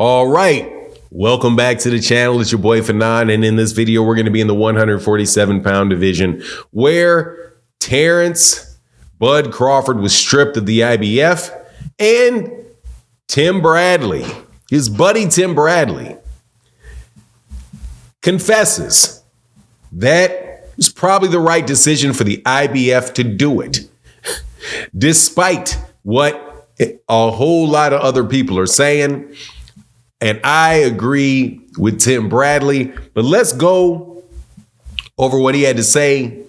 All right. Welcome back to the channel. It's your boy Fanon. And in this video, we're going to be in the 147-pound division where Terence Bud Crawford was stripped of the IBF and Tim Bradley, his buddy Tim Bradley, confesses that it was probably the right decision for the IBF to do it, despite what a whole lot of other people are saying. And I agree with Tim Bradley, but let's go over what he had to say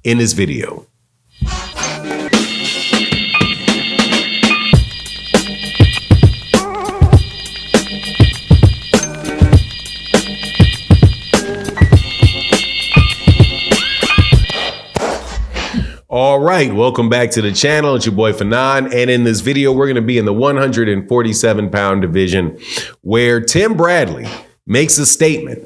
in this video. All right, welcome back to the channel. It's your boy Fanon, and in this video, we're going to be in the 147-pound division where Tim Bradley makes a series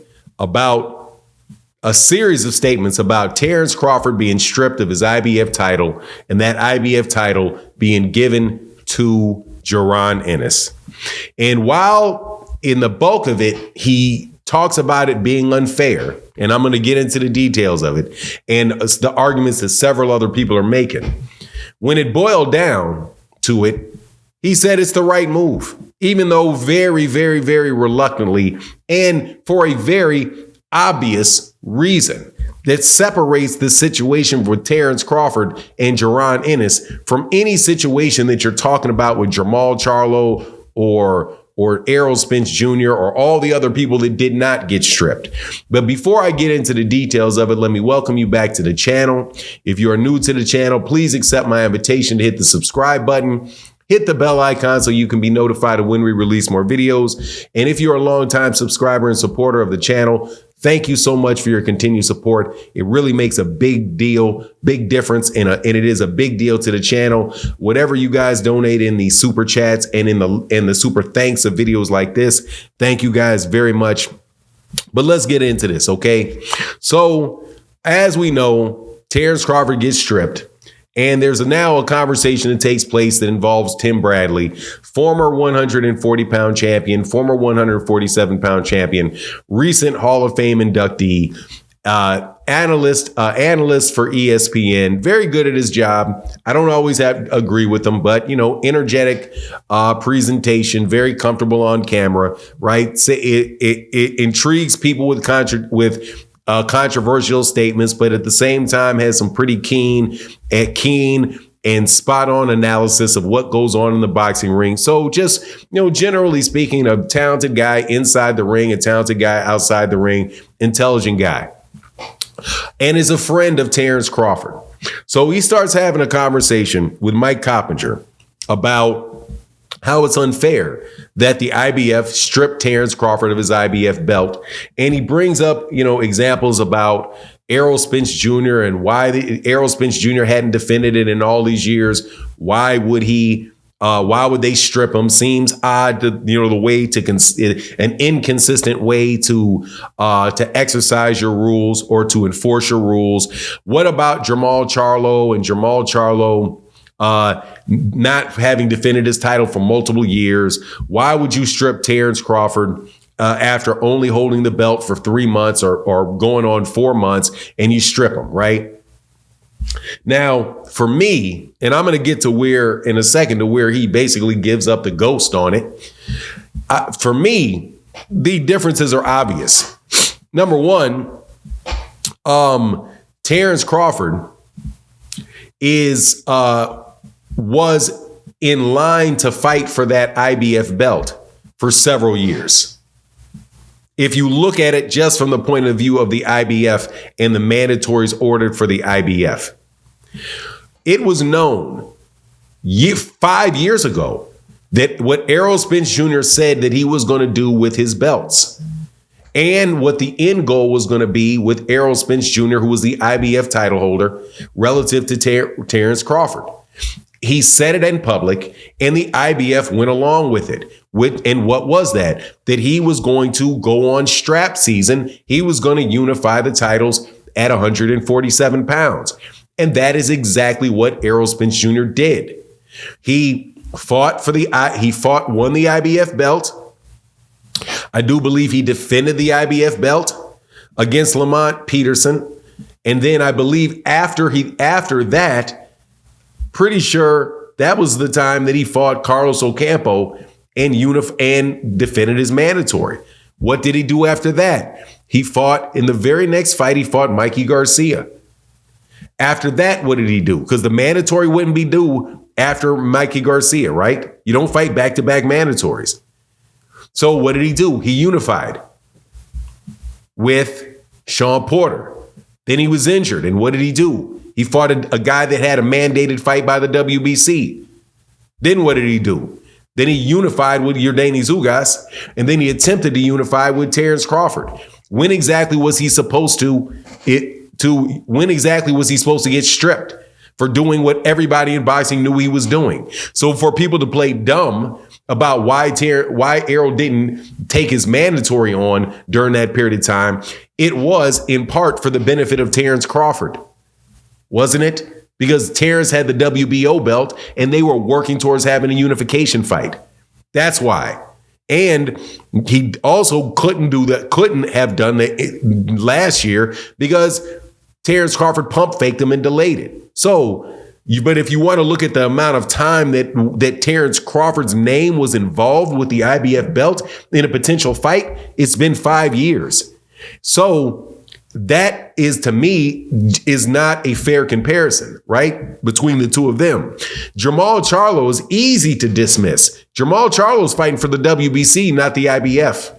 of statements about Terence Crawford being stripped of his IBF title and that IBF title being given to Ennis. And while in the bulk of it, he talks about it being unfair, and I'm going to get into the details of it and the arguments that several other people are making. When it boiled down to it, he said it's the right move, even though very, very, very reluctantly and for a very obvious reason that separates the situation with Terence Crawford and Ennis from any situation that you're talking about with Jermall Charlo or Errol Spence Jr. or all the other people that did not get stripped. But before I get into the details of it, let me welcome you back to the channel. If you are new to the channel, please accept my invitation to hit the subscribe button, hit the bell icon so you can be notified of when we release more videos. And if you're a longtime subscriber and supporter of the channel, thank you so much for your continued support. It really makes a big difference, and it is a big deal to the channel. Whatever you guys donate in the super chats and in the super thanks of videos like this, thank you guys very much. But let's get into this, okay? So, as we know, Terence Crawford gets stripped. And there's now a conversation that takes place that involves Tim Bradley, former 140-pound champion, former 147-pound champion, recent Hall of Fame inductee, analyst for ESPN, very good at his job. I don't always agree with him, but, energetic presentation, very comfortable on camera, right? So it intrigues people with controversial statements, but at the same time has some pretty keen and spot on analysis of what goes on in the boxing ring. So just, generally speaking, a talented guy inside the ring, a talented guy outside the ring, intelligent guy, and is a friend of Terence Crawford. So he starts having a conversation with Mike Coppinger about how it's unfair that the IBF stripped Terence Crawford of his IBF belt. And he brings up, examples about Errol Spence Jr. and why Errol Spence Jr. hadn't defended it in all these years. Why would they strip him? Seems odd to, the way to an inconsistent way to exercise your rules or to enforce your rules. What about Jermall Charlo and Jermall Charlo not having defended his title for multiple years? Why would you strip Terence Crawford after only holding the belt for 3 months or going on 4 months, and you strip him, right? Now, for me, and I'm going to get to where in a second to where he basically gives up the ghost on it. For me, the differences are obvious. Number one, Terence Crawford was in line to fight for that IBF belt for several years. If you look at it just from the point of view of the IBF and the mandatories ordered for the IBF, it was known 5 years ago that what Errol Spence Jr. said that he was going to do with his belts and what the end goal was going to be with Errol Spence Jr., who was the IBF title holder, relative to Terence Crawford. He said it in public, and the IBF went along with it. And what was that? That he was going to go on strap season. He was going to unify the titles at 147 pounds. And that is exactly what Errol Spence Jr. did. He won the IBF belt. I do believe he defended the IBF belt against Lamont Peterson. And then I believe after that, pretty sure that was the time that he fought Carlos Ocampo and defended his mandatory. What did he do after that? He fought in the very next fight, he fought Mikey Garcia. After that, what did he do? Because the mandatory wouldn't be due after Mikey Garcia, right? You don't fight back-to-back mandatories. So what did he do? He unified with Sean Porter. Then he was injured. And what did he do? He fought a guy that had a mandated fight by the WBC. Then what did he do? Then he unified with Yordenis Ugas. And then he attempted to unify with Terence Crawford. When exactly was he supposed to get stripped for doing what everybody in boxing knew he was doing? So for people to play dumb about why Errol didn't take his mandatory on during that period of time, it was in part for the benefit of Terence Crawford, wasn't it? Because Terence had the WBO belt and they were working towards having a unification fight. That's why. And he also couldn't have done that last year because Terence Crawford pump faked him and delayed it. But if you want to look at the amount of time that Terence Crawford's name was involved with the IBF belt in a potential fight, it's been 5 years. So that is, to me, is not a fair comparison, right? Between the two of them. Jermall Charlo is easy to dismiss. Jermall Charlo is fighting for the WBC, not the IBF.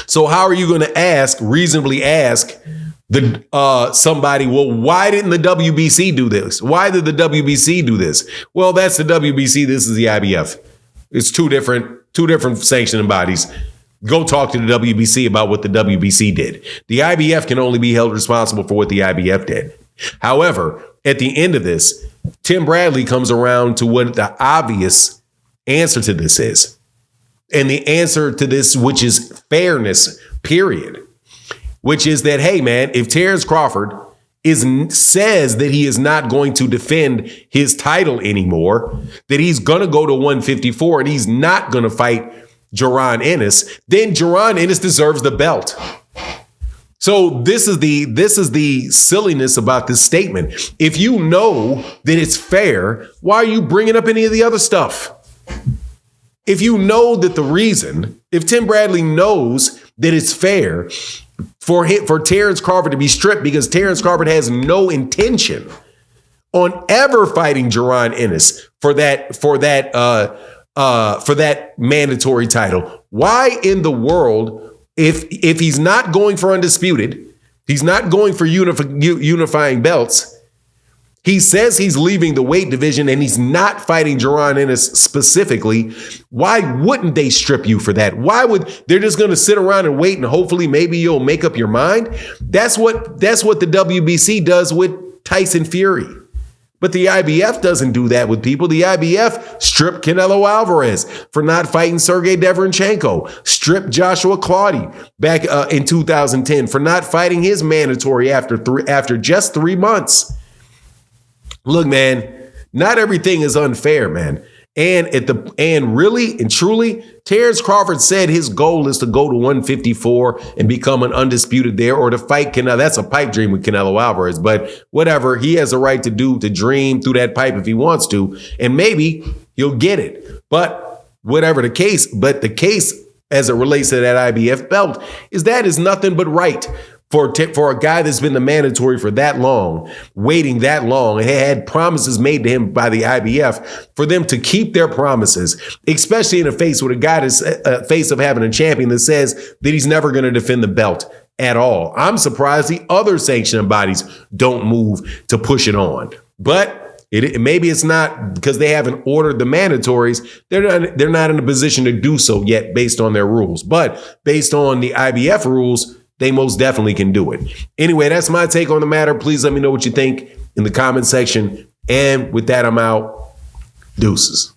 So how are you going to reasonably ask somebody, well, why didn't the WBC do this? Why did the WBC do this? Well, that's the WBC. This is the IBF. It's two different sanctioning bodies. Go talk to the WBC about what the WBC did. The IBF can only be held responsible for what the IBF did. However, at the end of this, Tim Bradley comes around to what the obvious answer to this is. And the answer to this, which is fairness, period. Which is that, hey, man, if Terence Crawford says that he is not going to defend his title anymore, that he's going to go to 154 and he's not going to fight Jaron Ennis, then Jaron Ennis deserves the belt. So this is the silliness about this statement. If you know that it's fair, why are you bringing up any of the other stuff? If you know that if Tim Bradley knows that it's fair for Terence Crawford to be stripped because Terence Crawford has no intention on ever fighting Jaron Ennis for that mandatory title, why in the world, if he's not going for undisputed, he's not going for unifying belts, he says he's leaving the weight division and he's not fighting Jaron Ennis specifically, why wouldn't they strip you for that? They're just going to sit around and wait and hopefully maybe you'll make up your mind? That's what the WBC does with Tyson Fury. But the IBF doesn't do that with people. The IBF stripped Canelo Alvarez for not fighting Sergey Deverenchenko, stripped Joshua Clottey back in 2010 for not fighting his mandatory after just 3 months. Look, man, not everything is unfair, man. And really and truly, Terence Crawford said his goal is to go to 154 and become an undisputed there, or to fight Canelo. That's a pipe dream with Canelo Alvarez, but whatever. He has a right to dream through that pipe if he wants to, and maybe he'll get it. But whatever the case, as it relates to that IBF belt is nothing but right. For a guy that's been the mandatory for that long, waiting that long, and had promises made to him by the IBF, for them to keep their promises, especially in a face with a guy that's a face of having a champion that says that he's never going to defend the belt at all. I'm surprised the other sanctioning bodies don't move to push it on. But maybe it's not because they haven't ordered the mandatories. They're not in a position to do so yet based on their rules. But based on the IBF rules, they most definitely can do it. Anyway, that's my take on the matter. Please let me know what you think in the comment section. And with that, I'm out. Deuces.